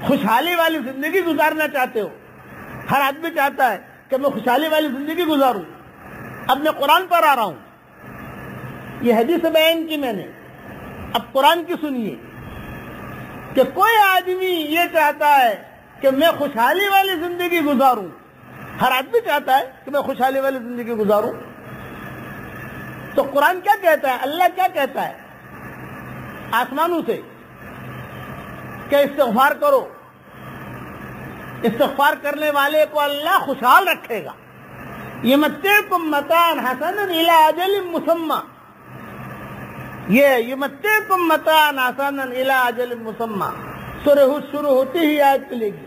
خوشحالی والی زندگی گزارنا چاہتے ہو، ہر آدمی چاہتا ہے کہ میں خوشحالی والی زندگی گزاروں. اب میں قرآن پر آ رہا ہوں، یہ حدیث بیان کی میں نے، اب قرآن کی سنیے کہ کوئی آدمی یہ چاہتا ہے کہ میں خوشحالی والی زندگی گزاروں. ہر آدمی چاہتا ہے کہ میں خوشحالی والی زندگی گزاروں. تو قرآن کیا کہتا ہے، اللہ کیا کہتا ہے آسمانوں سے کہ استغفار کرو. استغفار کرنے والے کو اللہ خوشحال رکھے گا. یمتعکم متاعا حسنا الی اجل مسمی، یہ یمتعکم متاعا حسنا الی اجل مسمی شروع ہوتی ہی آیت چلے گی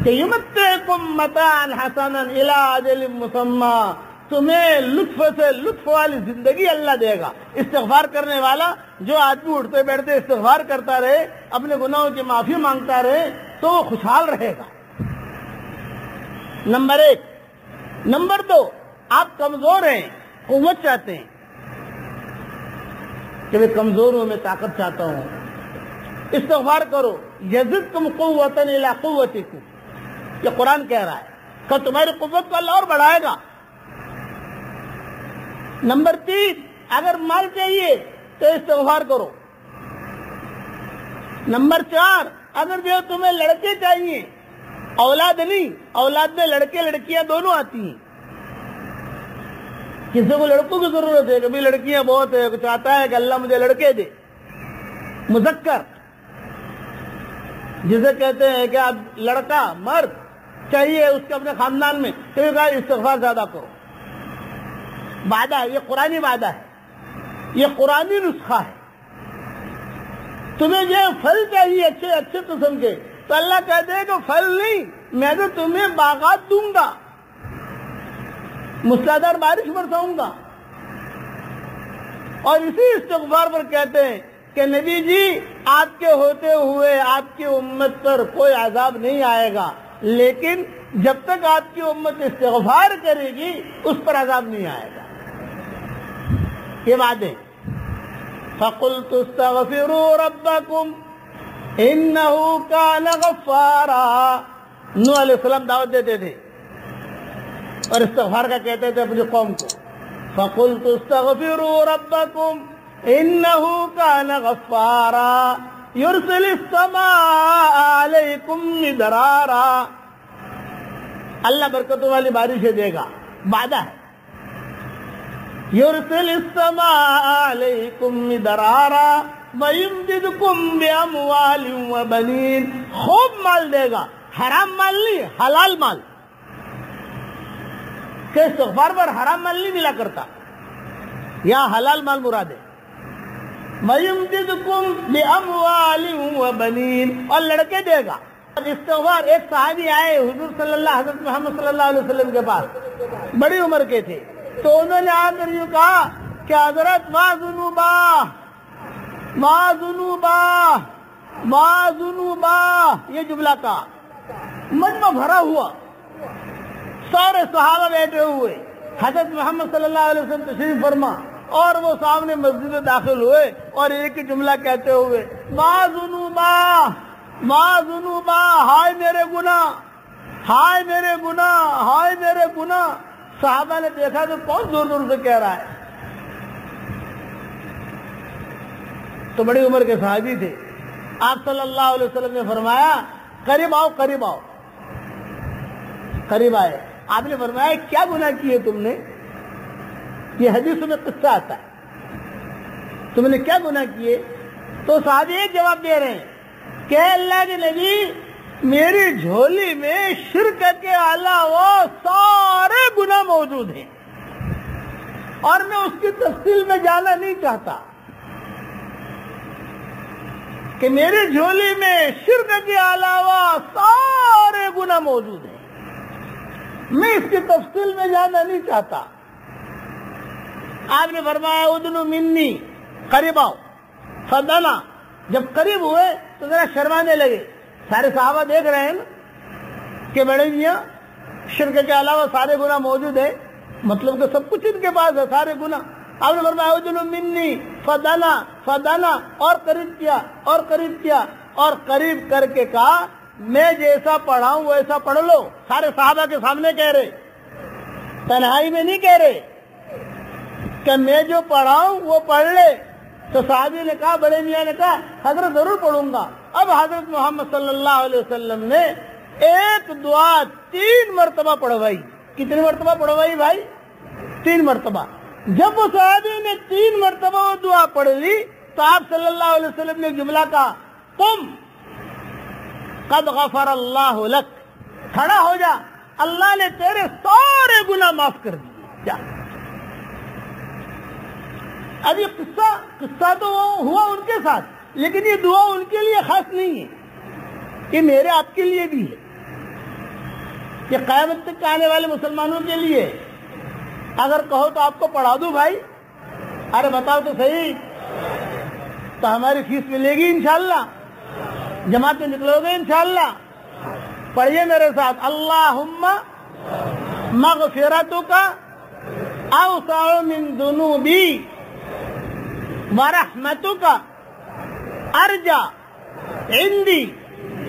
کہ یمتعکم متاعا حسنا الی اجل مسمی، تمہیں لطف سے لطف والی زندگی اللہ دے گا. استغفار کرنے والا جو آدمی اٹھتے بیٹھتے استغفار کرتا رہے، اپنے گناہوں کی معافی مانگتا رہے، تو وہ خوشحال رہے گا. نمبر 1. نمبر 2، آپ کمزور ہیں، قوت چاہتے ہیں کہ میں کمزور ہوں، میں طاقت چاہتا ہوں. استغفار کرو، یزدکم قوتا الی قوتکم، یہ قرآن کہہ رہا ہے کہ تمہاری قوت کو اللہ اور بڑھائے گا. نمبر 3، اگر مال چاہیے تو استغفار کرو. نمبر 4، اگر جو تمہیں لڑکے چاہیے، اولاد نہیں، اولاد میں لڑکے لڑکیاں دونوں آتی ہیں. کسی کو لڑکوں کی ضرورت ہے، کبھی لڑکیاں بہت ہے، چاہتا ہے کہ اللہ مجھے لڑکے دے. مذکر جسے کہتے ہیں کہ اب لڑکا مرد چاہیے اس کے اپنے خاندان میں، تو یہ کہا استغفار زیادہ کرو. وعدہ ہے، یہ قرآنی وعدہ ہے، یہ قرآنی نسخہ ہے. تمہیں جو پھل چاہیے اچھے اچھے قسم کے، تو اللہ کہتے ہیں کہ پھل نہیں، میں تو تمہیں باغات دوں گا، موسلادھار بارش برساؤں گا. اور اسی استغفار پر کہتے ہیں کہ نبی جی آپ کے ہوتے ہوئے آپ کی امت پر کوئی عذاب نہیں آئے گا، لیکن جب تک آپ کی امت استغفار کرے گی اس پر عذاب نہیں آئے گا. یہ وعدے. فَقُلْتُ اسْتَغْفِرُوا رَبَّكُمْ إِنَّهُ كَانَ غَفَّارًا. نوح علیہ السلام دعوت دیتے تھے اور استغفار کا کہتے تھے اپنی قوم کو. فَقُلْتُ اسْتَغْفِرُوا رَبَّكُمْ إِنَّهُ كَانَ غَفَّارًا يُرْسِلِ السَّمَاءَ عَلَيْكُمْ مِدْرَارًا. اللہ برکتوں والی بارشیں دے گا، وعدہ ہے. يُرْسِلِ السَّمَاءَ عَلَيْكُمْ مِدْرَارًا وَيُمْدِدْكُمْ بِأَمْوَالٍ وَبَنِينَ. خوب مال دے گا، حرام مال نہیں، حلال مال. کہ استغفار پر حرام مال نہیں ملا کرتا، یہاں حلال مال مراد ہے. وَيُمْدِدْكُمْ بِأَمْوَالٍ وَبَنِينَ، اور لڑکے دے گا. استغفار، ایک صحابی آئے حضور حضرت محمد صلی اللہ علیہ وسلم کے پاس، بڑی عمر کے تھے. تو انہوں نے آ کر یہ کہا کہ حضرت ما ذنوبا، یہ جملہ کہا. مجمع بھرا ہوا، سارے صحابہ بیٹھے ہوئے، حضرت محمد صلی اللہ علیہ وسلم تشریف فرما، اور وہ سامنے مسجد میں داخل ہوئے اور ایک ہی جملہ کہتے ہوئے ما ذنوبا، ہائے میرے گناہ، ہائے میرے گناہ، ہائے میرے گناہ. صحابہ نے دیکھا کہ کون زور زور سے کہہ رہا ہے، تو بڑی عمر کے صحابی تھے. آپ صلی اللہ علیہ وسلم نے فرمایا قریب آؤ، قریب آؤ. قریب آئے. آپ نے فرمایا کیا گناہ کیے تم نے؟ یہ حدیث میں قصہ آتا ہے، تم نے کیا گناہ کیے؟ تو صحابی ایک جواب دے رہے ہیں کہ اللہ کے نبی، میری جھولی میں شرک کے علاوہ سارے گناہ موجود ہیں اور میں اس کی تفصیل میں جانا نہیں چاہتا. کہ میری جھولی میں شرک کے علاوہ سارے گناہ موجود ہیں، میں اس کی تفصیل میں جانا نہیں چاہتا. آپ نے فرمایا ادنو منی، قریب آؤ. فدنا، جب قریب ہوئے تو ذرا شرمانے لگے. سارے صحابہ دیکھ رہے ہیں نا کہ بڑے میاں شرک کے علاوہ سارے گناہ موجود ہیں، مطلب کہ سب کچھ ان کے پاس ہے، سارے گناہ. آپ نے فرمایا ادنو منی، فدنا، اور قریب کیا، اور قریب کیا. اور قریب کر کے کہا میں جیسا پڑھاؤں ویسا پڑھ لو. سارے صحابہ کے سامنے کہہ رہے, تنہائی میں نہیں کہہ رہے کہ میں جو پڑھاؤں وہ پڑھ لے. تو صحابی نے کہا, بڑے میاں نے کہا حضرت ضرور پڑھوں گا. اب حضرت محمد صلی اللہ علیہ وسلم نے ایک دعا 3 مرتبہ پڑھوائی. کتنی مرتبہ پڑھوائی بھائی؟ 3 مرتبہ. جب وہ صحابی نے 3 مرتبہ وہ دعا پڑھ لی تو آپ صلی اللہ علیہ وسلم نے جملہ کہا, تم قد غفر اللہ لک, کھڑا ہو جا, اللہ نے تیرے سارے گناہ معاف کر دیے. جا. اب یہ قصہ تو ہوا ان کے ساتھ, لیکن یہ دعا ان کے لیے خاص نہیں ہے, یہ میرے آپ کے لیے بھی ہے, یہ قیامت تک آنے والے مسلمانوں کے لیے. اگر کہو تو آپ کو پڑھا دوں بھائی؟ ارے بتاؤ تو صحیح. تو ہماری فیس ملے گی انشاءاللہ, جماعت میں نکلو گے انشاءاللہ. پڑھیے میرے ساتھ, اللہم مغفرتک اوسع من ذنوبی ورحمتک ارجع عندی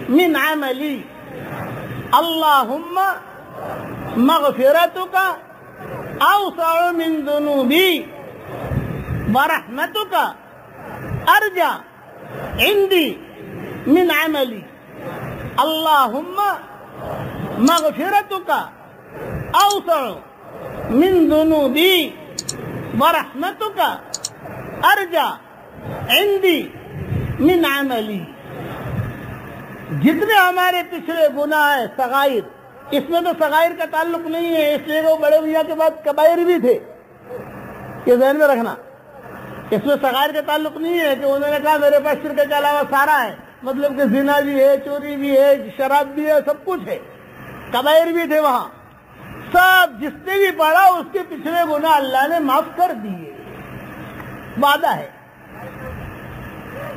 من عملی. اللہم مغفرتک اوسع من ذنوبی ورحمتک ارجع عندی من عملی. اللہم مغفرتک اوسع من ذنوبی ورحمتک ارجع عندی من عملی. جتنے ہمارے پچھلے گناہ ہیں صغائر, اس میں تو صغائر کا تعلق نہیں ہے, اس لیے وہ بڑے میاں کے بعد کبائر بھی تھے, یہ ذہن میں رکھنا. اس میں صغائر کا تعلق نہیں ہے کہ انہوں نے کہا میرے پاس شرک کے علاوہ سارا ہے, مطلب کہ زنا بھی ہے, چوری بھی ہے, شراب بھی ہے, سب کچھ ہے. کبائر بھی تھے وہاں. سب جس نے بھی پڑھا اس کے پچھلے گناہ اللہ نے معاف کر دیے. وعدہ ہے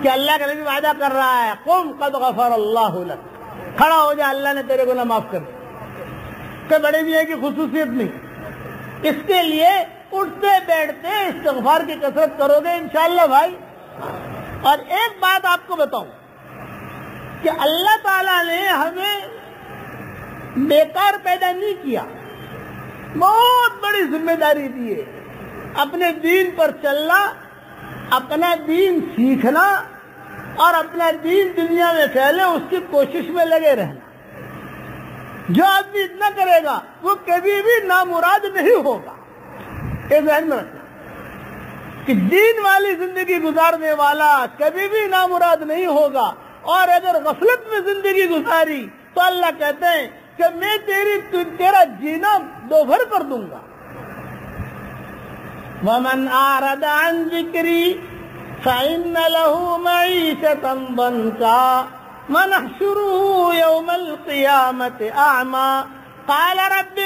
کہ اللہ کا نبی وعدہ کر رہا ہے, قم قد غفر اللہ لک, کھڑا ہو جا, اللہ نے تیرے گناہ معاف کر دیے. کہ بڑے میاں کی خصوصیت نہیں, اس کے لیے اٹھتے بیٹھتے استغفار کی کثرت کرو گے انشاءاللہ بھائی. اور ایک بات آپ کو بتاؤں کہ اللہ تعالیٰ نے ہمیں بیکار پیدا نہیں کیا, بہت بڑی ذمہ داری دی ہے. اپنے دین پر چلنا, اپنا دین سیکھنا اور اپنا دین دنیا میں پھیلے, اس کی کوشش میں لگے رہنا. جو آدمی اتنا کرے گا وہ کبھی بھی نامراد نہیں ہوگا. یہ ذہن میں رکھنا کہ دین والی زندگی گزارنے والا کبھی بھی نامراد نہیں ہوگا. اور اگر غفلت میں زندگی گزاری تو اللہ کہتے ہیں کہ میں تیرا جینا دوبھر کر دوں گا. وَمَنْ أَعْرَضَ عَنْ ذِكْرِي فَإِنَّ لَهُ مَعِيشَةً ضَنكًا وَنَحْشُرُهُ يَوْمَ الْقِيَامَةِ أَعْمَى قَالَ رَبِّ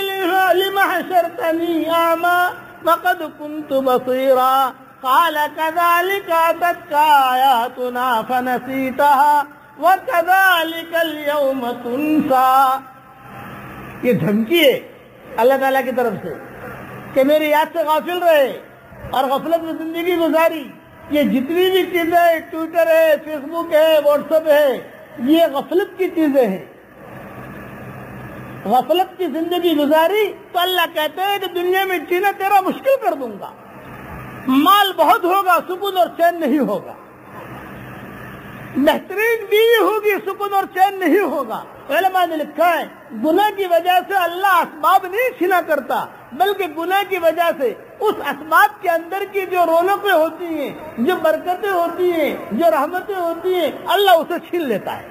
لِمَ حَشَرْتَنِي أَعْمَى وَقَدْ كُنْتُ بَصِيرًا قَالَ كَذَلِكَ أَتَتْكَ آيَاتُنَا فَنَسِيتَهَا وَكَذَلِكَ الْيَوْمَ تُنْسَى. یہ دھمکی ہے اللہ تعالیٰ کی طرف سے کہ میری یاد سے غافل رہے اور غفلت میں زندگی گزاری. یہ جتنی بھی چیزیں, ٹویٹر ہے, فیس بک ہے, واٹس ایپ ہے, یہ غفلت کی چیزیں ہیں. غفلت کی زندگی گزاری تو اللہ کہتے ہیں کہ دنیا میں جینا تیرا مشکل کر دوں گا. مال بہت ہوگا, سکون اور چین نہیں ہوگا. بہترین بیوی ہوگی, سکون اور چین نہیں ہوگا. علماء نے لکھا ہے گناہ کی وجہ سے اللہ اسباب نہیں چھینا کرتا, بلکہ گناہ کی وجہ سے اس اسباب کے اندر کی جو رونقیں ہوتی ہیں, جو برکتیں ہوتی ہیں, جو رحمتیں ہوتی ہیں, اللہ اسے چھین لیتا ہے.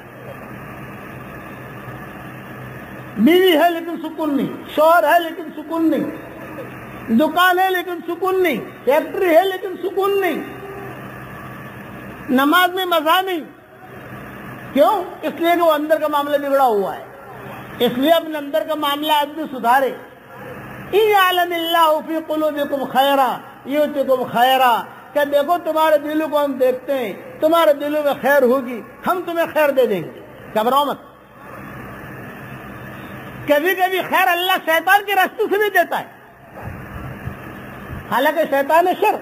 بیوی ہے لیکن سکون نہیں, شوہر ہے لیکن سکون نہیں, دکان ہے لیکن سکون نہیں, فیکٹری ہے لیکن سکون نہیں, نماز میں مزہ نہیں. کیوں؟ اس لیے کہ وہ اندر کا معاملہ بگڑا ہوا ہے. اس لیے اپنے اندر کا معاملہ آدمی سدھارے. اِن یعلم اللہ فی قلوبکم خیرا یؤتکم خیرا, کہ دیکھو تمہارے دلوں کو ہم دیکھتے ہیں, تمہارے دلوں میں خیر ہوگی, ہم تمہیں خیر دے دیں گے. گھبراؤ مت. کبھی کبھی خیر اللہ شیطان کے راستے سے بھی دیتا ہے, حالانکہ شیطان ہے شر,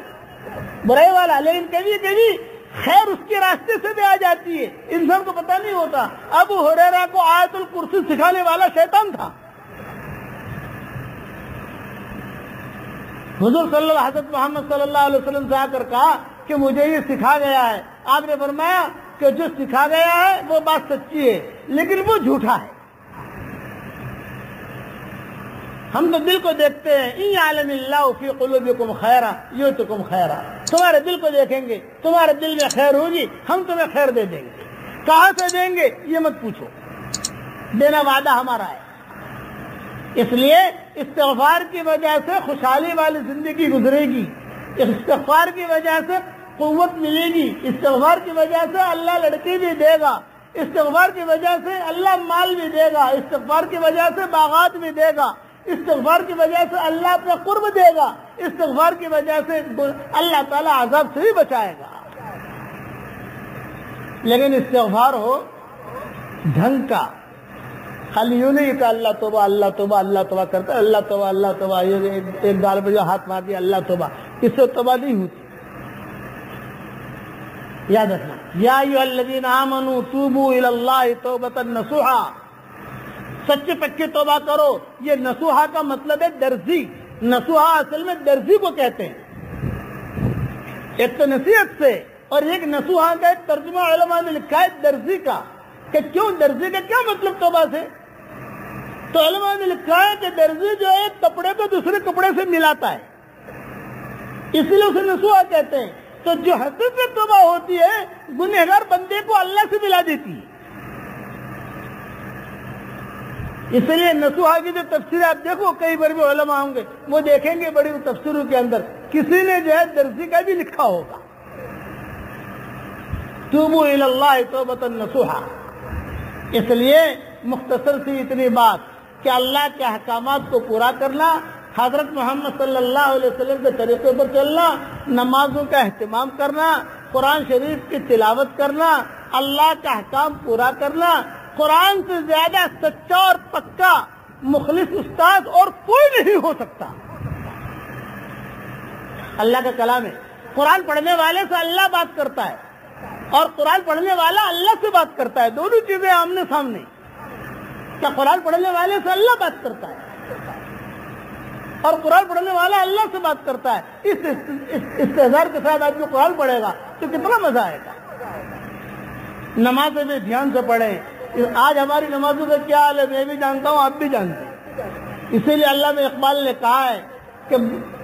برائی والا, لیکن کبھی کبھی خیر اس کے راستے سے بھی آ جاتی ہے، انسان کو پتہ نہیں ہوتا۔ ابو ہریرہ کو آیت الکرسی سکھانے والا شیطان تھا۔ حضور حضرت محمد صلی اللہ علیہ وسلم سے آ کر کہا کہ مجھے یہ سکھا گیا ہے۔ آپ نے فرمایا کہ جو سکھا گیا ہے وہ بات سچی ہے لیکن وہ جھوٹا ہے۔ ہم تو دل کو دیکھتے ہیں، ان یعلم اللہ فی قلوبکم خیرا یؤتکم خیرا، تمہارے دل کو دیکھیں گے، تمہارے دل میں خیر ہوگی، ہم تمہیں خیر دے دیں گے۔ کہاں سے دیں گے یہ مت پوچھو، دینا وعدہ ہمارا ہے۔ اس لیے استغفار کی وجہ سے خوشحالی والی زندگی گزرے گی، استغفار کی وجہ سے قوت ملے گی، استغفار کی وجہ سے اللہ لڑکی بھی دے گا، استغفار کی وجہ سے اللہ مال بھی دے گا، استغفار کی وجہ سے باغات بھی دے گا، استغفار کی وجہ سے اللہ اپنا قرب دے گا، استغفار کی وجہ سے اللہ تعالیٰ عذاب سے بھی بچائے گا۔ لیکن استغفار ہو ڈھنگ کا، خالی یوں نہیں کہ اللہ توبہ اللہ توبہ اللہ توبہ کرتا ہے، اللہ توبہ اللہ توبہ، ایک گال پہ جو ہاتھ مار دیا اللہ توبہ، اس سے توبہ نہیں ہوتی۔ یاد رکھنا، یا ایھا الذین آمنوا توبوا الی اللہ توبۃ نصوحا، سچے پکے توبہ کرو۔ یہ نصوحا کا مطلب ہے درزی، نصوحا اصل میں درزی کو کہتے ہیں۔ ایک تو نصیحت سے، اور ایک نصوحا کا ایک ترجمہ علماء نے لکھا ہے درزی کا، کہ کیوں درزی کا کیا مطلب توبہ سے؟ تو علماء نے لکھا ہے کہ درزی جو ہے کپڑے کو دوسرے کپڑے سے ملاتا ہے، اس لیے اسے نصوحا کہتے ہیں۔ تو جو حقیقت توبہ ہوتی ہے گنہگار بندے کو اللہ سے ملا دیتی ہے۔ اس لیے نصوحا کی جو تفسیر آپ دیکھو، کئی بڑے علماء ہوں گے وہ دیکھیں گے بڑی تفسیروں کے اندر کسی نے جو ہے درزی کا بھی لکھا ہوگا، توبوا الی اللہ توبۃ نصوحا۔ اس لیے مختصر سی اتنی بات کہ اللہ کے احکامات کو پورا کرنا، حضرت محمد صلی اللہ علیہ وسلم کے طریقے پر چلنا، نمازوں کا اہتمام کرنا، قرآن شریف کی تلاوت کرنا، اللہ کا احکام پورا کرنا۔ قرآن سے زیادہ سچا اور پکا مخلص استاد اور کوئی نہیں ہو سکتا۔ اللہ کا کلام ہے، قرآن پڑھنے والے سے اللہ بات کرتا ہے اور قرآن پڑھنے والا اللہ سے بات کرتا ہے، دونوں چیزیں آمنے سامنے۔ کیا قرآن پڑھنے والے سے اللہ بات کرتا ہے اور قرآن پڑھنے والا اللہ سے بات کرتا ہے۔ اس استحضار کے ساتھ آدمی قرآن پڑھے گا تو کتنا مزہ آئے گا۔ نمازیں بھی دھیان سے پڑھیں۔ آج ہماری نمازوں کا کیا حال ہے میں بھی جانتا ہوں، آپ بھی جانتے ہیں۔ اسی لیے علامہ اقبال نے کہا ہے کہ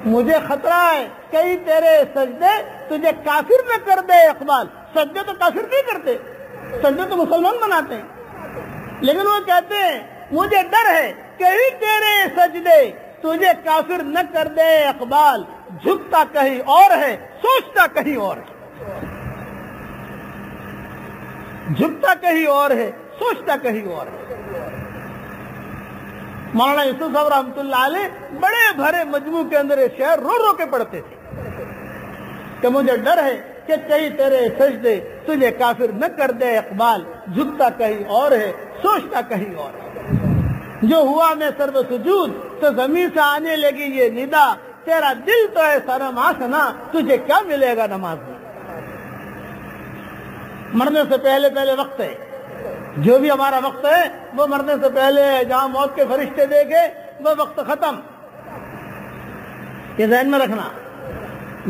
مجھے خطرہ ہے کئی تیرے سجدے تجھے کافر نہ کر دے اقبال۔ سجدے تو کافر نہیں کرتے، سجدے تو مسلمان بناتے ہیں، لیکن وہ کہتے ہیں مجھے ڈر ہے کہیں تیرے سجدے تجھے کافر نہ کر دے اقبال، جھکتا کہیں اور ہے سوچتا کہیں اور ہے، جھکتا کہیں اور ہے سوچتا کہیں اور ہے۔ مولانا یوسف صاحب رحمۃ اللہ علیہ بڑے بھرے مجموع کے اندر یہ شعر رو رو کے پڑھتے تھے کہ مجھے ڈر ہے کہ کہیں تیرے سجدے تجھے کافر نہ کر دے اقبال، جھکتا کہیں اور ہے سوچتا کہیں اور ہے۔ جو ہوا میں سرو سجود تو زمین سے آنے لگی یہ ندا، تیرا دل تو ہے سرم آسنا تجھے کیا ملے گا نماز میں۔ مرنے سے پہلے وقت ہے، جو بھی ہمارا وقت ہے وہ مرنے سے پہلے ہے۔ جہاں موت کے فرشتے دیکھے وہ وقت ختم، یہ ذہن میں رکھنا۔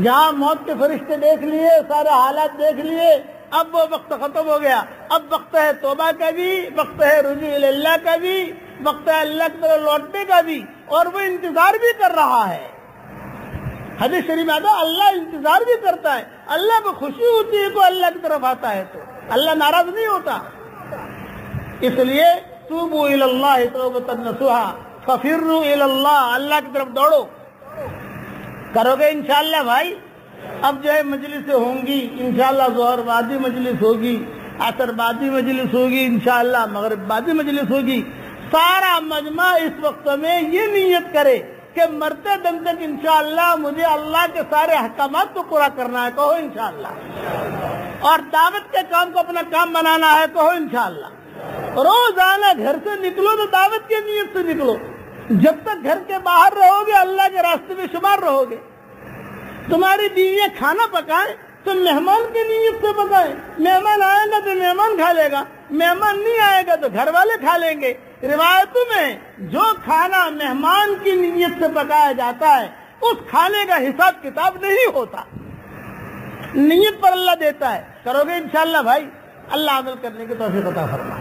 جہاں موت کے فرشتے دیکھ لیے، سارے حالات دیکھ لیے، اب وہ وقت ختم ہو گیا۔ اب وقت ہے توبہ کا بھی، وقت ہے رجوع اللہ کا بھی، وقت ہے اللہ کی طرف لوٹنے کا بھی، اور وہ انتظار بھی کر رہا ہے۔ حدیث شریف میں آتا ہے اللہ انتظار بھی کرتا ہے، اللہ کو خوشی ہوتی ہے کوئی اللہ کی طرف آتا ہے تو اللہ ناراض نہیں ہوتا۔ اس لیے توبوا الی اللہ توبۃ نصوحا ففروا الی اللہ، اللہ کی طرف دوڑو۔ کرو گے انشاءاللہ بھائی؟ اب جو ہے مجلسیں ہوں گی انشاءاللہ، ظہر بعدی مجلس ہوگی، عصر بعدی مجلس ہوگی انشاءاللہ، مغرب بعدی مجلس ہوگی۔ سارا مجمع اس وقت میں یہ نیت کرے کہ مرتے دم تک انشاءاللہ مجھے اللہ کے سارے احکامات کو پورا کرنا ہے، کہو انشاءاللہ، اور دعوت کے کام کو اپنا کام بنانا ہے، کہو انشاءاللہ۔ روزانہ گھر سے نکلو تو دعوت کی نیت سے نکلو، جب تک گھر کے باہر رہو گے اللہ کے راستے میں شمار رہو گے۔ تمہاری بیویاں کھانا پکائیں تو مہمان کی نیت سے پکائیں. مہمان آئے گا تو مہمان کھا لے گا, مہمان نہیں آئے گا تو گھر والے کھا لیں گے. روایتوں میں جو کھانا مہمان کی نیت سے پکایا جاتا ہے اس کھانے کا حساب کتاب نہیں ہوتا, نیت پر اللہ دیتا ہے. کرو گے انشاءاللہ بھائی, اللہ عمل کرنے کی توفیق عطا فرمائے.